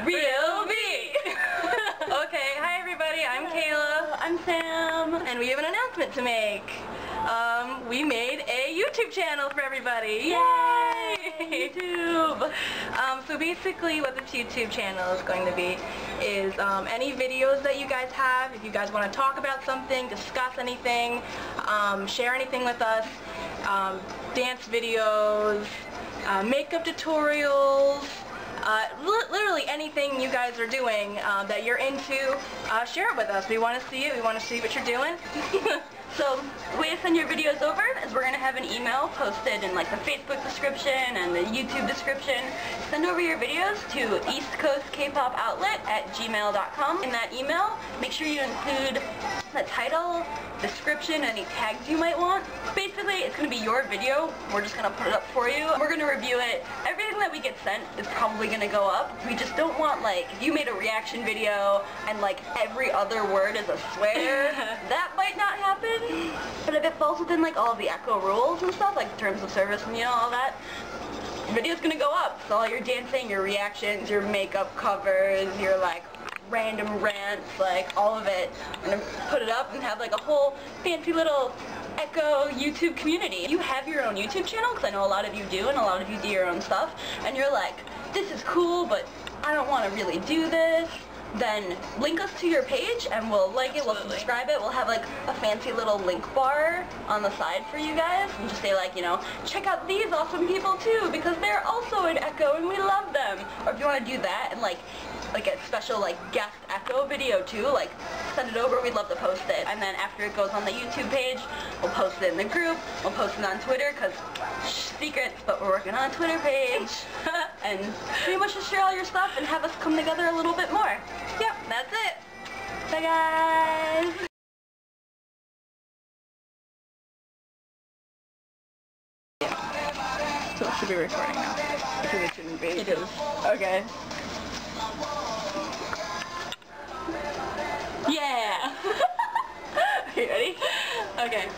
Real B. Okay, hi everybody, I'm Kayla. I'm Sam. And we have an announcement to make. We made a YouTube channel for everybody. Yay! YouTube! So basically what this YouTube channel is going to be is any videos that you guys have, if you guys want to talk about something, discuss anything, share anything with us, dance videos, makeup tutorials, literally anything you guys are doing that you're into, share it with us. We want to see it. We want to see what you're doing. So, the way to send your videos over is we're going to have an email posted in like the Facebook description and the YouTube description. Send over your videos to eastcoastkpopoutlet@gmail.com. In that email, make sure you include the title, description, any tags you might want. Basically, it's going to be your video. We're just going to put it up for you. We're going to review it. Everything that we get sent is probably going to go up. We just don't want, like, if you made a reaction video and, like, every other word is a swear, that might not happen. But if it falls within, like, all of the Echo rules and stuff, like terms of service and, you know, all that, the video's going to go up. So all your dancing, your reactions, your makeup covers, your, like, random rants, like all of it. I'm gonna put it up and have like a whole fancy little Echo YouTube community. You have your own YouTube channel, because I know a lot of you do, and a lot of you do your own stuff, and you're like, this is cool, but I don't want to really do this. Then link us to your page and we'll like it, we'll subscribe it, we'll have like a fancy little link bar on the side for you guys, and just say like, you know, check out these awesome people too, because they're also in Echo and we love them. Or if you want to do that and like a special like guest Echo video too, like send it over, we'd love to post it. And then after it goes on the YouTube page, we'll post it in the group, we'll post it on Twitter, because secrets, but we're working on a Twitter page. And pretty much just share all your stuff and have us come together a little bit more. Yep, that's it. Bye guys! So it should be recording now. Because it shouldn't be. It is. Okay. Yeah! Are you ready? Okay.